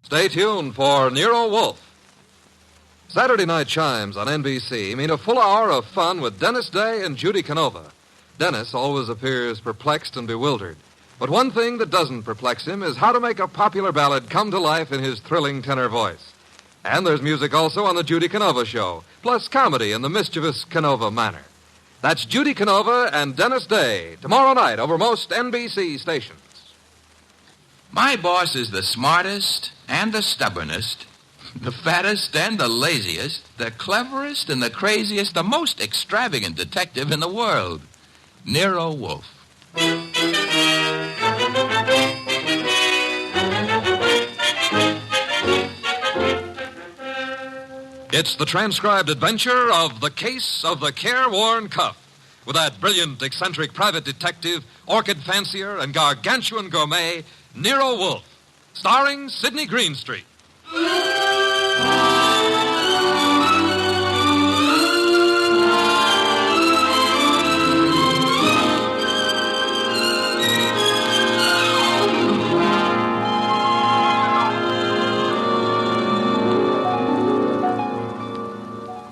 Stay tuned for Nero Wolfe. Saturday night chimes on NBC mean a full hour of fun with Dennis Day and Judy Canova. Dennis always appears perplexed and bewildered. But one thing that doesn't perplex him is how to make a popular ballad come to life in his thrilling tenor voice. And there's music also on the Judy Canova Show, plus comedy in the mischievous Canova manner. That's Judy Canova and Dennis Day, tomorrow night over most NBC stations. My boss is the smartest and the stubbornest, the fattest and the laziest, the cleverest and the craziest, the most extravagant detective in the world, Nero Wolfe. It's the transcribed adventure of The Case of the Careworn Cuff, with that brilliant, eccentric private detective, orchid fancier, and gargantuan gourmet, Nero Wolfe, starring Sidney Greenstreet.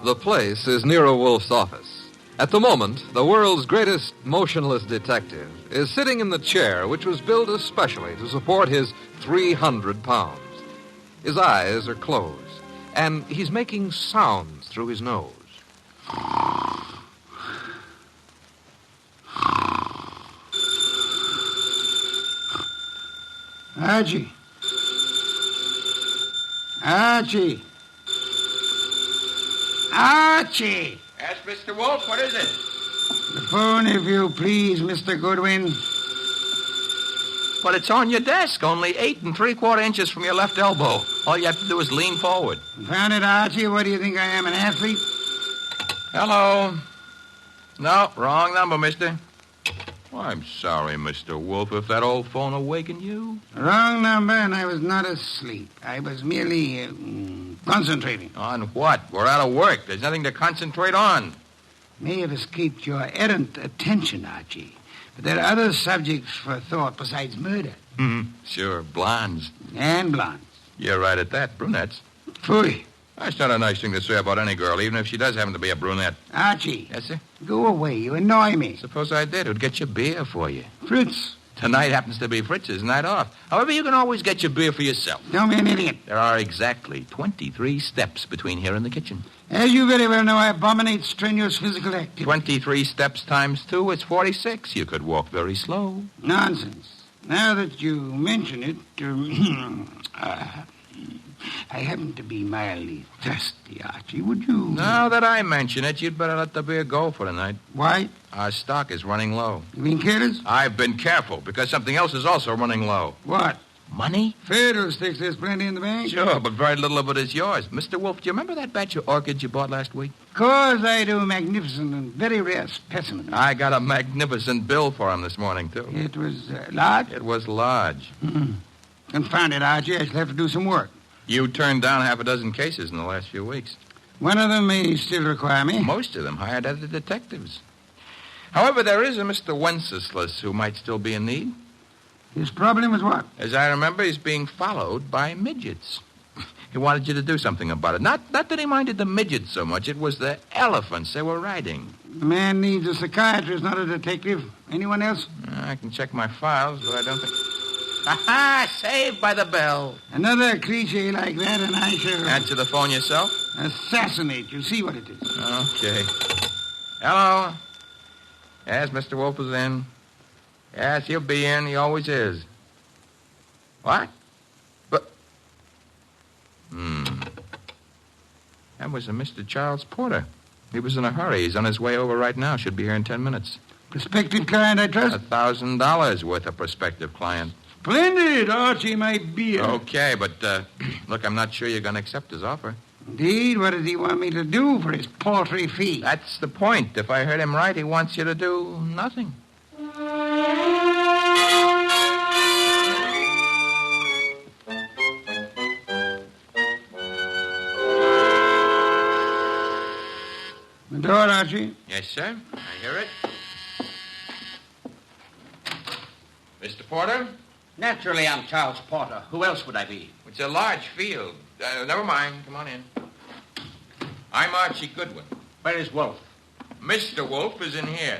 The place is Nero Wolfe's office. At the moment, the world's greatest motionless detective is sitting in the chair which was built especially to support his 300 pounds. His eyes are closed, and he's making sounds through his nose. Archie. Archie. Archie! Yes, Mr. Wolfe, what is it? The phone, if you please, Mr. Goodwin. But it's on your desk, only 8 3/4 inches from your left elbow. All you have to do is lean forward. Found it, Archie? What do you think I am, an athlete? Hello. No, wrong number, mister. Well, I'm sorry, Mr. Wolfe, if that old phone awakened you. Wrong number, and I was not asleep. I was merely concentrating. On what? We're out of work. There's nothing to concentrate on. May have escaped your errant attention, Archie. But there are other subjects for thought besides murder. Sure, blondes. And blondes. You're right at that, brunettes. Phooey. That's not a nice thing to say about any girl, even if she does happen to be a brunette. Archie. Yes, sir? Go away. You annoy me. Suppose I did. It would get your beer for you. Fritz. Tonight happens to be Fritz's night off. However, you can always get your beer for yourself. Don't be an idiot. There are exactly 23 steps between here and the kitchen. As you very well know, I abominate strenuous physical activity. 23 steps times 2 is 46. You could walk very slow. Nonsense. Now that you mention it, I happen to be mildly thirsty, Archie. Would you... Now that I mention it, you'd better let the beer go for tonight. Why? Our stock is running low. You being careless? I've been careful, because something else is also running low. What? Money? Fiddlesticks, there's plenty in the bank. Sure, but very little of it is yours. Mr. Wolfe, do you remember that batch of orchids you bought last week? Of course I do. Magnificent and very rare specimen. I got a magnificent bill for him this morning, too. It was large? It was large. Confound it, Archie. I shall have to do some work. You turned down half a dozen cases in the last few weeks. One of them may still require me. Most of them hired other detectives. However, there is a Mr. Wenceslas who might still be in need. His problem is what? As I remember, he's being followed by midgets. He wanted you to do something about it. Not that he minded the midgets so much. It was the elephants they were riding. The man needs a psychiatrist, not a detective. Anyone else? I can check my files, but I don't think... Aha! Saved by the bell. Another cliche like that, and I shall... Answer the phone yourself? Assassinate you. See what it is. Okay. Hello? Yes, Mr. Wolfe is in. Yes, he'll be in. He always is. What? But... That was a Mr. Charles Porter. He was in a hurry. He's on his way over right now. Should be here in 10 minutes. Prospective client, I trust? $1,000 worth of prospective client. Splendid, Archie, my beer. Okay, but, look, I'm not sure you're going to accept his offer. Indeed? What does he want me to do for his paltry fee? That's the point. If I heard him right, he wants you to do nothing. The door, Archie. Yes, sir. I hear it. Mr. Porter? Naturally, I'm Charles Porter. Who else would I be? Which It's a large field. Never mind. Come on in. I'm Archie Goodwin. Where is Wolfe? Mr. Wolfe is in here.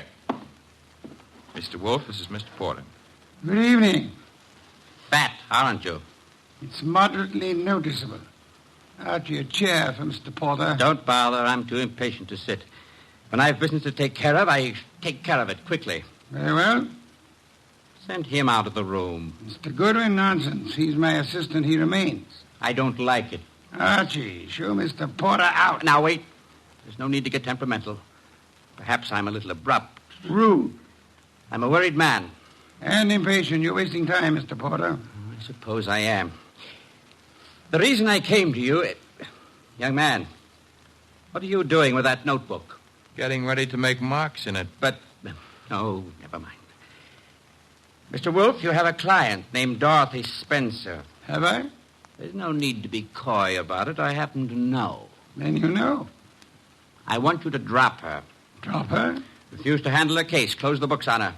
Mr. Wolfe, this is Mr. Porter. Good evening. Fat, aren't you? It's moderately noticeable. Archie, a chair for Mr. Porter. Don't bother. I'm too impatient to sit. When I have business to take care of, I take care of it quickly. Very well. Send him out of the room. Mr. Goodwin, nonsense. He's my assistant. He remains. I don't like it. Archie, show Mr. Porter out. Now, wait. There's no need to get temperamental. Perhaps I'm a little abrupt. Rude. I'm a worried man. And impatient. You're wasting time, Mr. Porter. I suppose I am. The reason I came to you... Young man, what are you doing with that notebook? Getting ready to make marks in it. But... Oh, never mind. Mr. Wolfe, you have a client named Dorothy Spencer. Have I? There's no need to be coy about it. I happen to know. Then you know. I want you to drop her. Drop her? Refuse to handle her case. Close the books on her.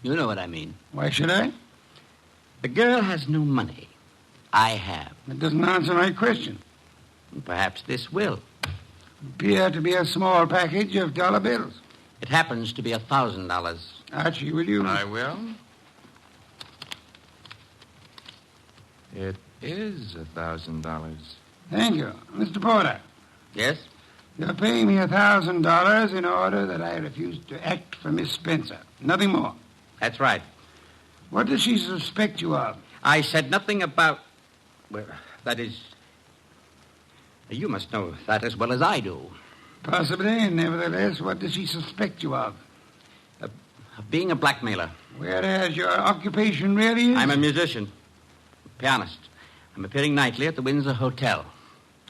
You know what I mean. Why should I? The girl has no money. I have. That doesn't answer my question. Perhaps this will. Appear to be a small package of dollar bills. It happens to be $1,000. Archie, will you? I will. It is $1,000. Thank you. Mr. Porter, Yes? you're paying me $1,000 in order that I refuse to act for Miss Spencer. Nothing more. That's right. What does she suspect you of? I said nothing about... Well, that is... You must know that as well as I do. Possibly. Nevertheless, what does she suspect you of? Of being a blackmailer. Whereas your occupation really is? I'm a musician. Pianist. I'm appearing nightly at the Windsor Hotel.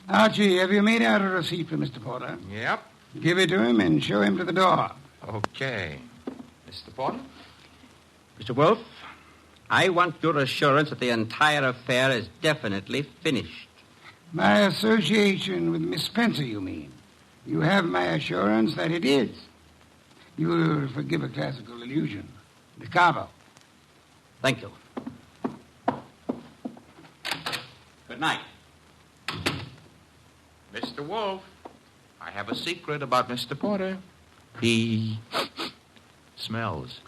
Archie, have you made out a receipt for Mr. Porter? Yep. Give it to him and show him to the door. Okay. Mr. Porter? Mr. Wolfe, I want your assurance that the entire affair is definitely finished. My association with Miss Spencer, you mean? You have my assurance that it is. You will forgive a classical illusion. The cabo. Thank you. Good night. Mr. Wolfe, I have a secret about Mr. Porter. He smells.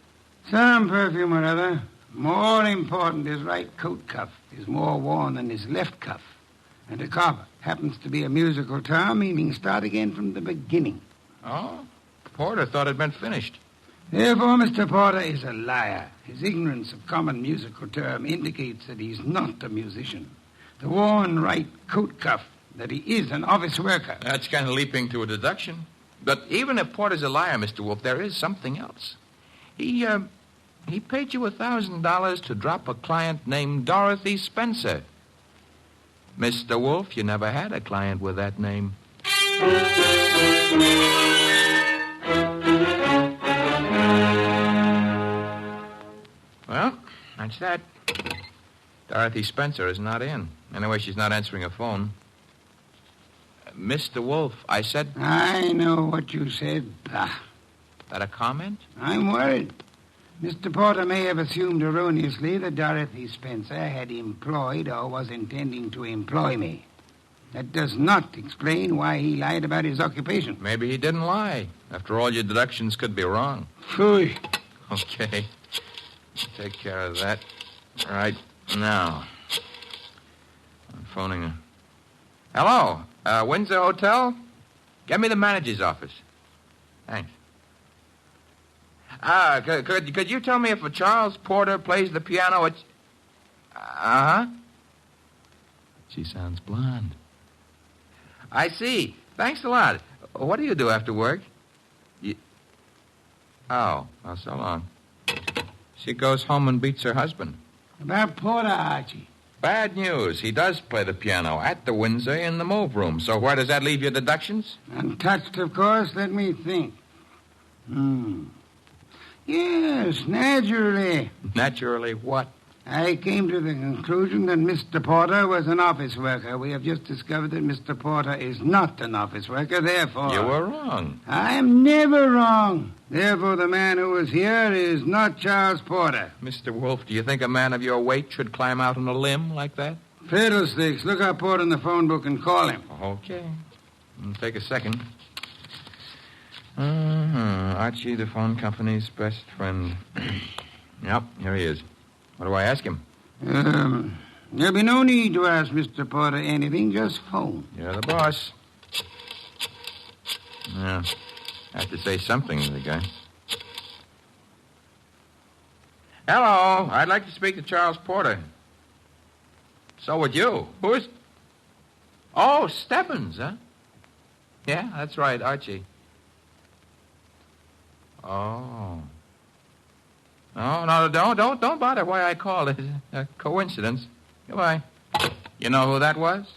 Some perfume or other. More important, his right coat cuff is more worn than his left cuff. And a cabo happens to be a musical term meaning start again from the beginning. Oh? Porter thought it meant finished. Therefore, Mr. Porter is a liar. His ignorance of common musical term indicates that he's not a musician. The worn right coat cuff, that he is an office worker. That's kind of leaping to a deduction. But even if Porter's a liar, Mr. Wolfe, there is something else. He paid you $1,000 to drop a client named Dorothy Spencer. Mr. Wolfe, you never had a client with that name. Well, that's that. Dorothy Spencer is not in. Anyway, she's not answering her phone. Mr. Wolfe, I said... I know what you said. Bah. That a comment? I'm worried. Mr. Porter may have assumed erroneously that Dorothy Spencer had employed or was intending to employ me. That does not explain why he lied about his occupation. Maybe he didn't lie. After all, your deductions could be wrong. Phooey. Okay. Take care of that right now. I'm phoning her. Hello, Windsor Hotel? Get me the manager's office. Thanks. Could you tell me if a Charles Porter plays the piano at... Uh-huh. She sounds blonde. I see. Thanks a lot. What do you do after work? Oh, well, so long. She goes home and beats her husband. About Porter, Archie. Bad news. He does play the piano at the Windsor in the move room. So where does that leave your deductions? Untouched, of course. Let me think. Yes, naturally. Naturally what? I came to the conclusion that Mr. Porter was an office worker. We have just discovered that Mr. Porter is not an office worker, therefore... You were wrong. I am never wrong. Therefore, the man who was here is not Charles Porter. Mr. Wolfe, do you think a man of your weight should climb out on a limb like that? Fiddlesticks. Look up Porter in the phone book and call him. Okay. It'll take a second. Archie, the phone company's best friend. Yep, here he is. What do I ask him? There'll be no need to ask Mr. Porter anything. Just phone. You're the boss. Yeah. I have to say something to the guy. Hello. I'd like to speak to Charles Porter. So would you. Who is... Oh, Stebbins, huh? Yeah, that's right, Archie. Oh. No, don't bother why I called. It's a coincidence. Goodbye. You know who that was?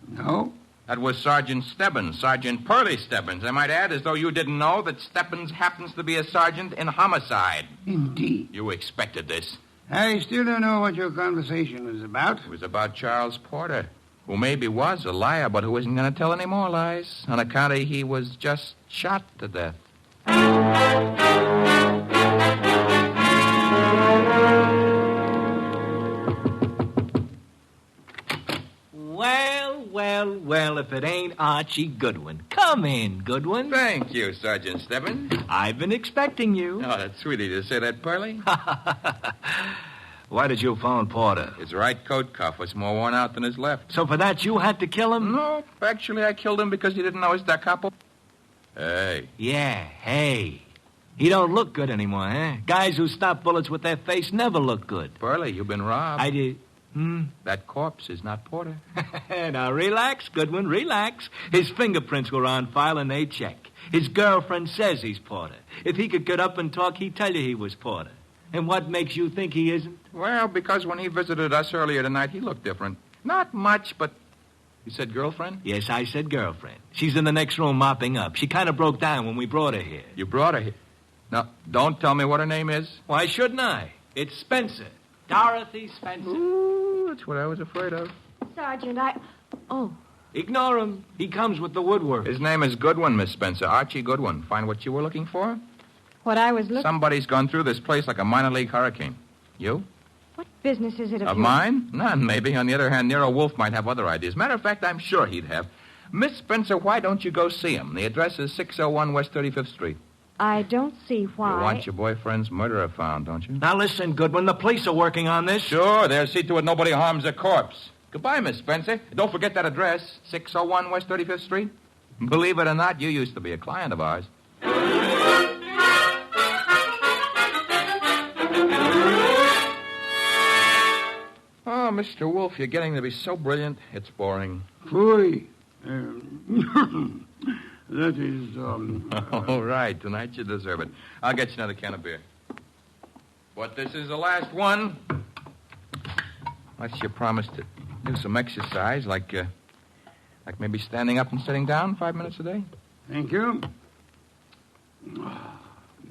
No. That was Sergeant Stebbins, Sergeant Pearlie Stebbins. I might add, as though you didn't know, that Stebbins happens to be a sergeant in homicide. Indeed. You expected this. I still don't know what your conversation was about. It was about Charles Porter, who maybe was a liar, but who isn't going to tell any more lies, on account of he was just shot to death. Well, if it ain't Archie Goodwin. Come in, Goodwin. Thank you, Sergeant Stebbins. I've been expecting you. Oh, that's sweet of you to say that, Pearlie. Why did you phone Porter? His right coat cuff was more worn out than his left. So for that, you had to kill him? No, actually, I killed him because he didn't know his da capo. Hey. Yeah, hey. He don't look good anymore, huh? Guys who stop bullets with their face never look good. Pearlie, you've been robbed. I did... That corpse is not Porter. Now, relax, Goodwin, relax. His fingerprints were on file and they check. His girlfriend says he's Porter. If he could get up and talk, he'd tell you he was Porter. And what makes you think he isn't? Well, because when he visited us earlier tonight, he looked different. Not much, but... You said girlfriend? Yes, I said girlfriend. She's in the next room mopping up. She kind of broke down when we brought her here. You brought her here? Now, don't tell me what her name is. Why shouldn't I? It's Spencer. Dorothy Spencer. Ooh, that's what I was afraid of. Sergeant, Oh. Ignore him. He comes with the woodwork. His name is Goodwin, Miss Spencer. Archie Goodwin. Find what you were looking for? What I was looking... Somebody's gone through this place like a minor league hurricane. You? What business is it of Of yours? mine? None, maybe. On the other hand, Nero Wolfe might have other ideas. Matter of fact, I'm sure he'd have. Miss Spencer, why don't you go see him? The address is 601 West 35th Street. I don't see why... You want your boyfriend's murderer found, don't you? Now listen, Goodwin, the police are working on this. Sure, they'll see to it nobody harms a corpse. Goodbye, Miss Spencer. Don't forget that address, 601 West 35th Street. Believe it or not, you used to be a client of ours. Oh, Mr. Wolfe, you're getting to be so brilliant, it's boring. Phooey. That is, All right, tonight you deserve it. I'll get you another can of beer. But this is the last one. Unless you promise to do some exercise, like maybe standing up and sitting down 5 minutes a day. Thank you.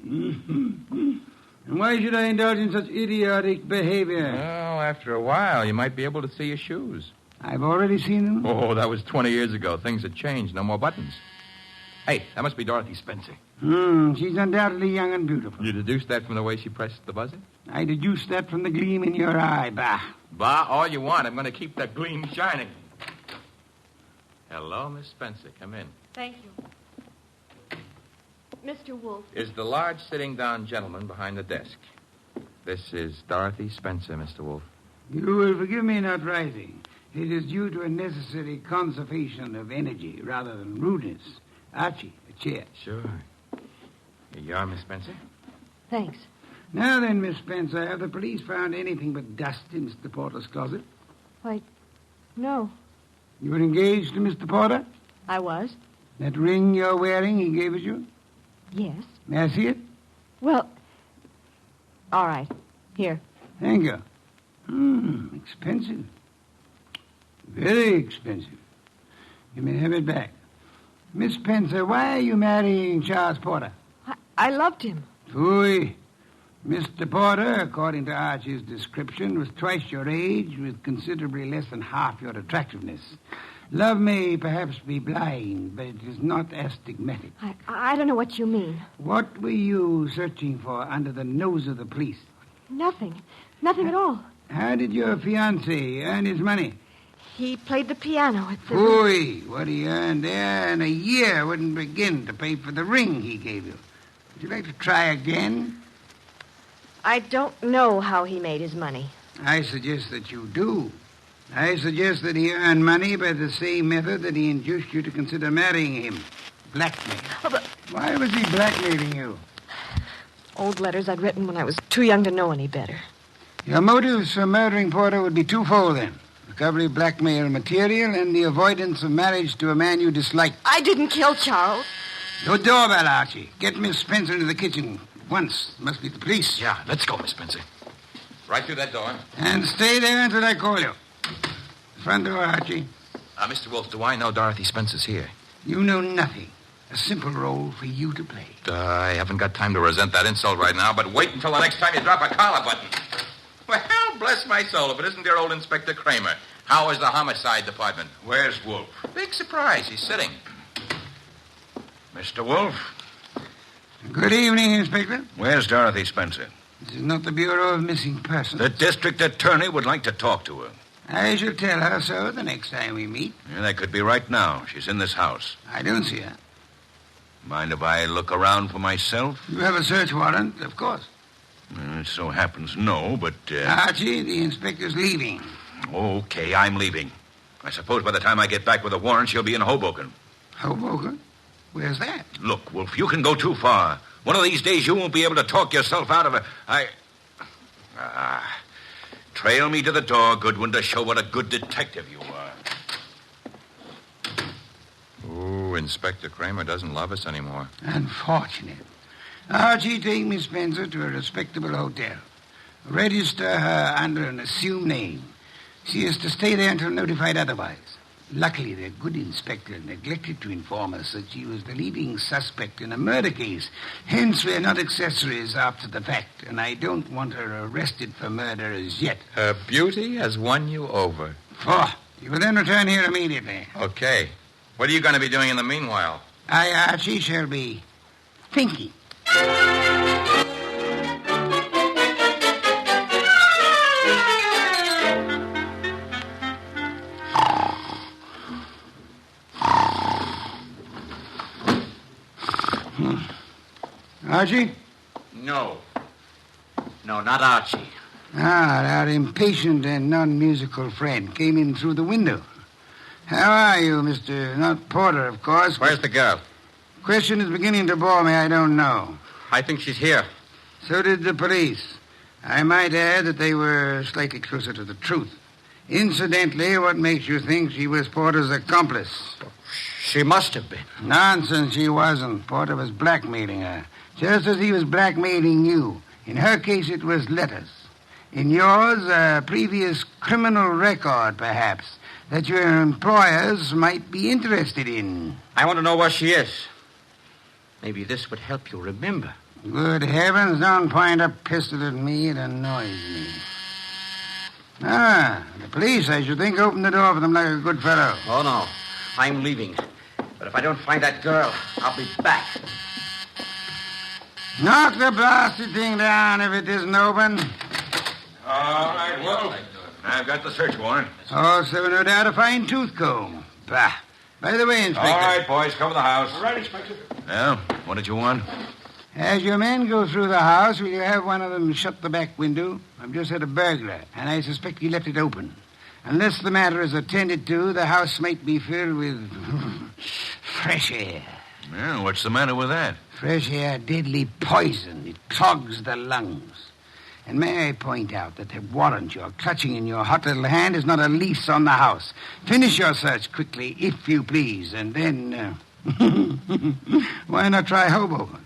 And why should I indulge in such idiotic behavior? Well, after a while, you might be able to see your shoes. I've already seen them. Oh, that was 20 years ago. Things have changed. No more buttons. Hey, that must be Dorothy Spencer. She's undoubtedly young and beautiful. You deduced that from the way she pressed the buzzer? I deduced that from the gleam in your eye, bah. Bah, all you want. I'm going to keep that gleam shining. Hello, Miss Spencer. Come in. Thank you. Mr. Wolfe. Is the large sitting-down gentleman behind the desk. This is Dorothy Spencer, Mr. Wolfe. You will forgive me not rising. It is due to a necessary conservation of energy rather than rudeness. Archie, a chair. Sure. Here you are, Miss Spencer. Thanks. Now then, Miss Spencer, have the police found anything but dust in Mr. Porter's closet? Why, no. You were engaged to Mr. Porter? I was. That ring you're wearing he gave it you? Yes. May I see it? Well, all right. Here. Thank you. Expensive. Very expensive. You may have it back. Miss Spencer, why are you marrying Charles Porter? I loved him. Phooey. Mr. Porter, according to Archie's description, was twice your age with considerably less than half your attractiveness. Love may perhaps be blind, but it is not astigmatic. I don't know what you mean. What were you searching for under the nose of the police? Nothing. Nothing at all. How did your fiancé earn his money? He played the piano at the... Ooh, what he earned there in a year wouldn't begin to pay for the ring he gave you. Would you like to try again? I don't know how he made his money. I suggest that you do. I suggest that he earned money by the same method that he induced you to consider marrying him. Blackmail. Oh, but Why was he blackmailing you? old letters I'd written when I was too young to know any better. Your motives for murdering Porter would be twofold, then. Recovery of blackmail material and the avoidance of marriage to a man you dislike. I didn't kill Charles. Your doorbell, Archie. Get Miss Spencer into the kitchen. Once. Must be the police. Yeah, let's go, Miss Spencer. Right through that door. And stay there until I call you. Front door, Archie. Mr. Wolfe, do I know Dorothy Spencer's here? You know nothing. A simple role for you to play. I haven't got time to resent that insult right now, but wait until the next time you drop a collar button. Well, bless my soul, if it isn't dear old Inspector Kramer. How is the homicide department? Where's Wolfe? Big surprise. He's sitting. Mr. Wolfe? Good evening, Inspector. Where's Dorothy Spencer? This is not the Bureau of Missing Persons. The district attorney would like to talk to her. I shall tell her so the next time we meet. Yeah, that could be right now. She's in this house. I don't see her. Mind if I look around for myself? You have a search warrant, of course. It so happens no, but... Archie, the inspector's leaving. Okay, I'm leaving. I suppose by the time I get back with a warrant, she'll be in Hoboken. Hoboken? Where's that? Look, Wolfe, you can go too far. One of these days you won't be able to talk yourself out of it. Trail me to the door, Goodwin, to show what a good detective you are. Ooh, Inspector Kramer doesn't love us anymore. Unfortunate. Archie, take Miss Spencer to a respectable hotel. Register her under an assumed name. She is to stay there until notified otherwise. Luckily, the good inspector neglected to inform us that she was the leading suspect in a murder case. Hence, we're not accessories after the fact, and I don't want her arrested for murder as yet. Her beauty has won you over. You will then return here immediately. Okay. What are you going to be doing in the meanwhile? I, Archie, shall be thinking. Archie? No. No, not Archie. Our impatient and non-musical friend came in through the window. How are you, Mr. Not Porter, of course? Where's the girl? Question is beginning to bore me. I don't know. I think she's here. So did the police. I might add that they were slightly closer to the truth. Incidentally, what makes you think she was Porter's accomplice? She must have been. Nonsense, she wasn't. Porter was blackmailing her, just as he was blackmailing you. In her case, it was letters. In yours, a previous criminal record, perhaps, that your employers might be interested in. I want to know where she is. Maybe this would help you remember. Good heavens, don't point a pistol at me. It annoys me. The police, I should think, opened the door for them like a good fellow. Oh, no. I'm leaving. But if I don't find that girl, I'll be back. Knock the blasted thing down if it isn't open. All right, Wolfe. I've got the search warrant. Also, no doubt, a fine tooth comb. Bah. By the way, Inspector. All right, boys, cover the house. All right, Inspector. Well, what did you want? As your men go through the house, will you have one of them shut the back window? I've just had a burglar, and I suspect he left it open. Unless the matter is attended to, the house might be filled with fresh air. Well, what's the matter with that? Fresh air, deadly poison. It clogs the lungs. And may I point out that the warrant you're clutching in your hot little hand is not a lease on the house. Finish your search quickly, if you please, and then... why not try Hoboken?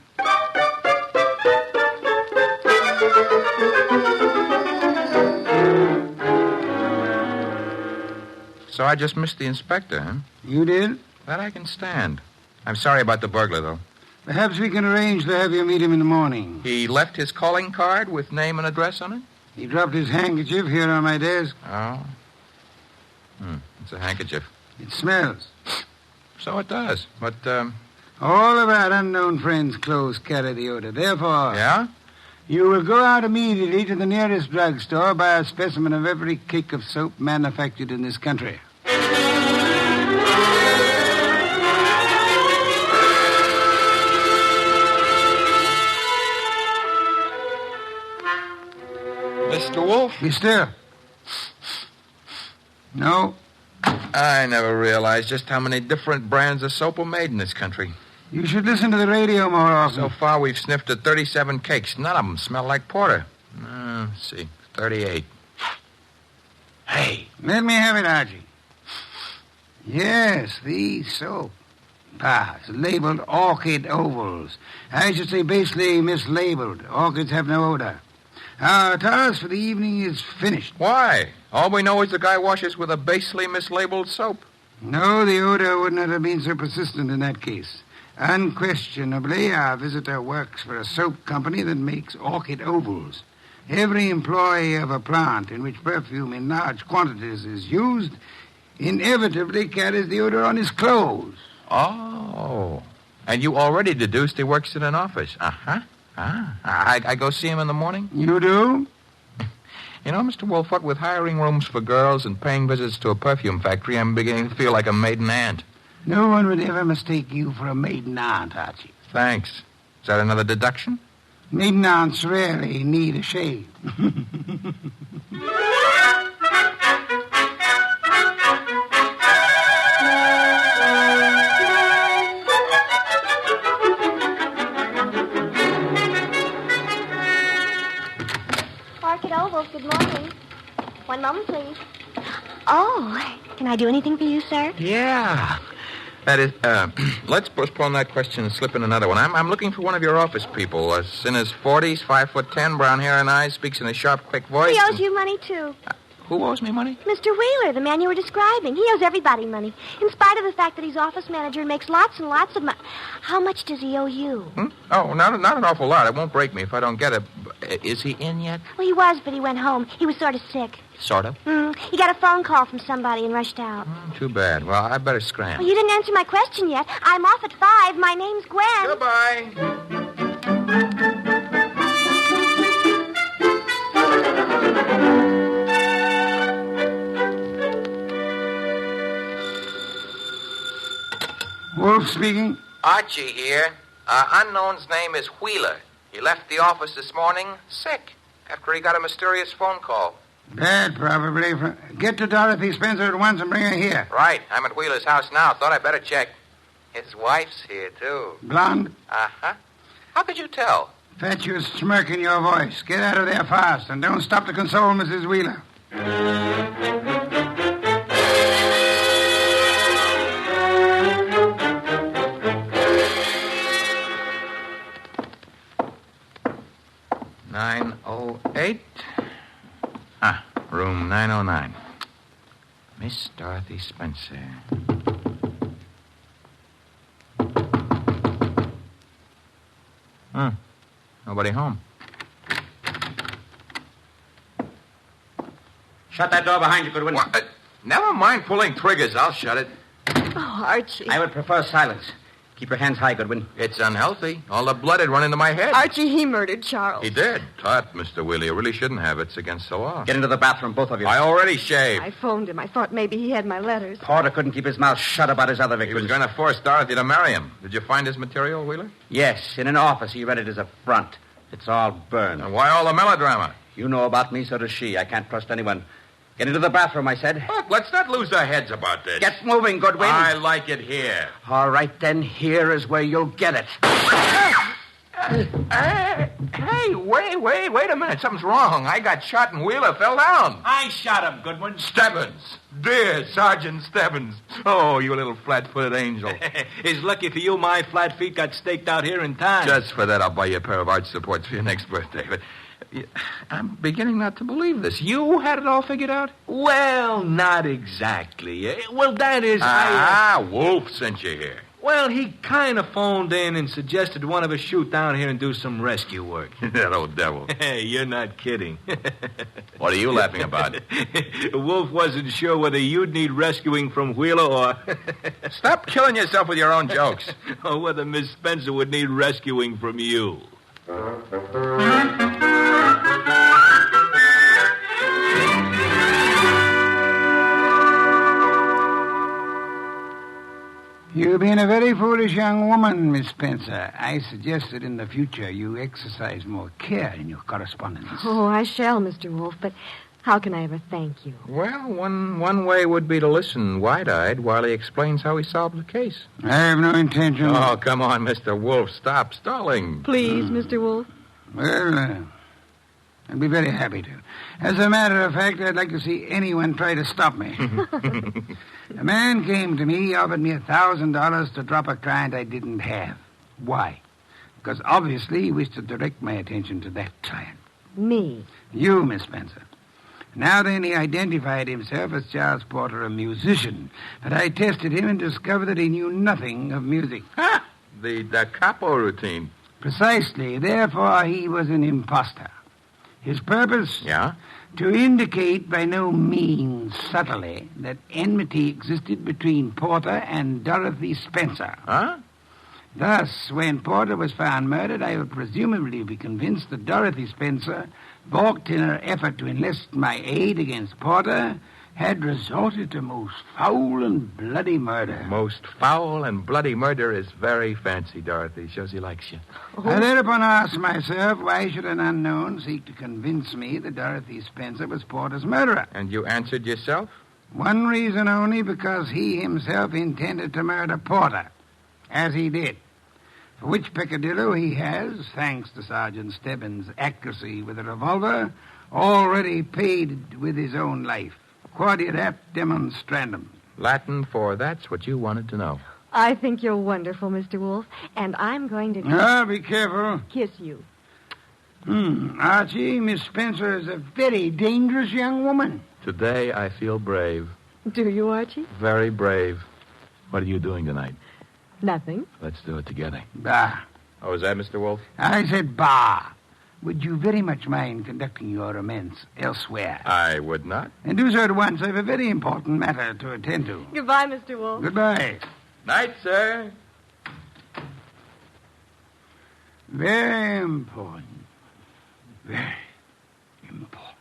So I just missed the inspector, huh? You did? That I can stand. I'm sorry about the burglar, though. Perhaps we can arrange to have you meet him in the morning. He left his calling card with name and address on it? He dropped his handkerchief here on my desk. Oh. It's a handkerchief. It smells. So it does. But, All of our unknown friends' clothes carry the odor. Therefore... Yeah? You will go out immediately to the nearest drugstore, buy a specimen of every cake of soap manufactured in this country. Be still. No. I never realized just how many different brands of soap are made in this country. You should listen to the radio more often. So far, we've sniffed at 37 cakes. None of them smell like porter. Let's see. 38. Hey. Let me have it, Archie. Yes, the soap. It's labeled orchid ovals. I should say basically mislabeled. Orchids have no odor. Our task for the evening is finished. Why? All we know is the guy washes with a basely mislabeled soap. No, the odor would not have been so persistent in that case. Unquestionably, our visitor works for a soap company that makes orchid ovals. Every employee of a plant in which perfume in large quantities is used inevitably carries the odor on his clothes. Oh. And you already deduced he works in an office. Uh-huh. I go see him in the morning? You do? You know, Mr. Wolfe, what with hiring rooms for girls and paying visits to a perfume factory, I'm beginning to feel like a maiden aunt. No one would ever mistake you for a maiden aunt, Archie. Thanks. Is that another deduction? Maiden aunts rarely need a shave. Orchid Ovals, good morning. One moment, please. Oh, can I do anything for you, sir? Yeah. That is, let's postpone that question and slip in another one. I'm looking for one of your office people. In his 40s, 5'10", brown hair and eyes, speaks in a sharp, quick voice. He owes you money, too. Who owes me money? Mr. Wheeler, the man you were describing. He owes everybody money, in spite of the fact that he's office manager and makes lots and lots of money. How much does he owe you? Oh, not an awful lot. It won't break me if I don't get it. Is he in yet? Well, he was, but he went home. He was sort of sick. Sort of? He got a phone call from somebody and rushed out. Too bad. Well, I better scram. Well, you didn't answer my question yet. I'm off at 5. My name's Gwen. Goodbye. Wolfe speaking. Archie here. Unknown's name is Wheeler. He left the office this morning sick after he got a mysterious phone call. Bad, probably. Get to Dorothy Spencer at once and bring her here. Right. I'm at Wheeler's house now. Thought I'd better check. His wife's here, too. Blonde? Uh-huh. How could you tell? Fatuous smirk in your voice. Get out of there fast, and don't stop to console Mrs. Wheeler. Room 909. Miss Dorothy Spencer. Nobody home. Shut that door behind you, Goodwin. What? Never mind pulling triggers. I'll shut it. Oh, Archie. I would prefer silence. Keep your hands high, Goodwin. It's unhealthy. All the blood had run into my head. Archie, he murdered Charles. He did. Tut, Mr. Wheeler. You really shouldn't have. It's against the law. Get into the bathroom, both of you. I already shaved. I phoned him. I thought maybe he had my letters. Porter couldn't keep his mouth shut about his other He victims. was going to force Dorothy to marry him. Did you find his material, Wheeler? Yes, in an office. He read it as a front. It's all burned. And why all the melodrama? You know about me, so does she. I can't trust anyone. Get into the bathroom, I said. Look, let's not lose our heads about this. Get moving, Goodwin. I like it here. All right, then. Here is where you'll get it. Hey, wait a minute. Something's wrong. I got shot and Wheeler fell down. I shot him, Goodwin. Stebbins. Dear Sergeant Stebbins. Oh, you little flat-footed angel. It's lucky for you my flat feet got staked out here in time. Just for that, I'll buy you a pair of arch supports for your next birthday. But I'm beginning not to believe this. You had it all figured out? Well, not exactly. Well, that is... Wolfe sent you here. Well, he kind of phoned in and suggested one of us shoot down here and do some rescue work. That old devil. Hey, you're not kidding. What are you laughing about? Wolfe wasn't sure whether you'd need rescuing from Wheeler or... Stop killing yourself with your own jokes. or whether Miss Spencer would need rescuing from you. You've been a very foolish young woman, Miss Spencer. I suggest that in the future you exercise more care in your correspondence. Oh, I shall, Mr. Wolfe, but How can I ever thank you? Well, one way would be to listen wide-eyed while he explains how he solved the case. I have no intention. Oh, come on, Mr. Wolfe. Stop stalling. Please, Mr. Wolfe. Well, I'd be very happy to. As a matter of fact, I'd like to see anyone try to stop me. A man came to me, offered me $1,000 to drop a client I didn't have. Why? Because obviously he wished to direct my attention to that client. Me. You, Miss Spencer. Now then, he identified himself as Charles Porter, a musician. But I tested him and discovered that he knew nothing of music. Ha! The da capo routine. Precisely. Therefore, he was an imposter. His purpose? Yeah? To indicate by no means subtly that enmity existed between Porter and Dorothy Spencer. Huh? Thus, when Porter was found murdered, I would presumably be convinced that Dorothy Spencer, balked in her effort to enlist my aid against Porter, had resorted to most foul and bloody murder. Most foul and bloody murder is very fancy, Dorothy. Shows he likes you. I thereupon asked myself, why should an unknown seek to convince me that Dorothy Spencer was Porter's murderer? And you answered yourself? One reason only, because he himself intended to murder Porter, as he did. For which peccadillo he has, thanks to Sergeant Stebbins' accuracy with a revolver, already paid with his own life. Quodirat demonstrandum. Latin for that's what you wanted to know. I think you're wonderful, Mr. Wolfe, and I'm going to Be careful. kiss you. Archie, Miss Spencer is a very dangerous young woman. Today I feel brave. Do you, Archie? Very brave. What are you doing tonight? Nothing. Let's do it together. Bah. Oh, is that Mr. Wolfe? I said bah. Would you very much mind conducting your romance elsewhere? I would not. And do so at once. I have a very important matter to attend to. Goodbye, Mr. Wolfe. Goodbye. Night, sir. Very important. Very important.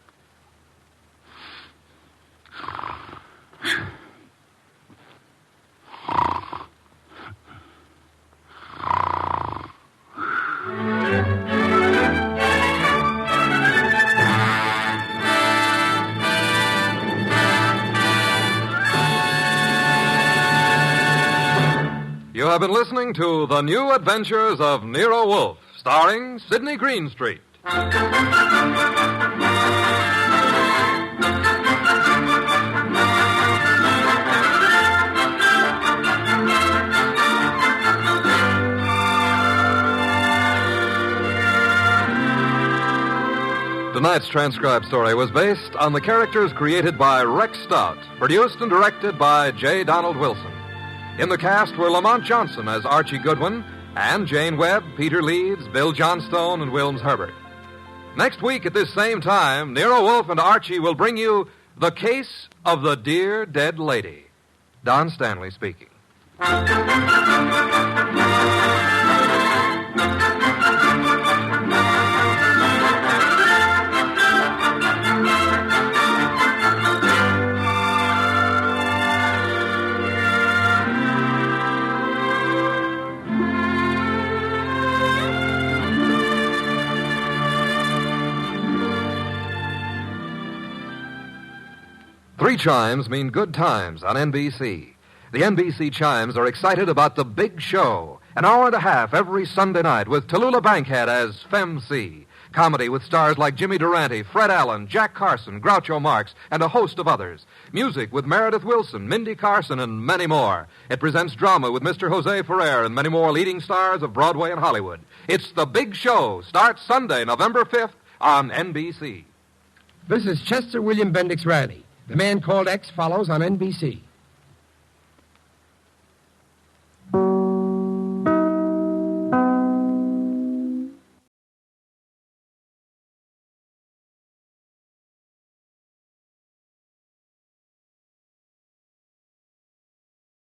You have been listening to The New Adventures of Nero Wolfe, starring Sidney Greenstreet. Tonight's transcribed story was based on the characters created by Rex Stout, produced and directed by J. Donald Wilson. In the cast were Lamont Johnson as Archie Goodwin, and Jane Webb, Peter Leeds, Bill Johnstone, and Wilms Herbert. Next week at this same time, Nero Wolfe and Archie will bring you The Case of the Dear Dead Lady. Don Stanley speaking. Three chimes mean good times on NBC. The NBC chimes are excited about the big show, an hour and a half every Sunday night with Tallulah Bankhead as Fem-C. Comedy with stars like Jimmy Durante, Fred Allen, Jack Carson, Groucho Marx, and a host of others. Music with Meredith Wilson, Mindy Carson, and many more. It presents drama with Mr. Jose Ferrer and many more leading stars of Broadway and Hollywood. It's The Big Show. Starts Sunday, November 5th on NBC. This is Chester William Bendix Riley. The Man Called X follows on NBC.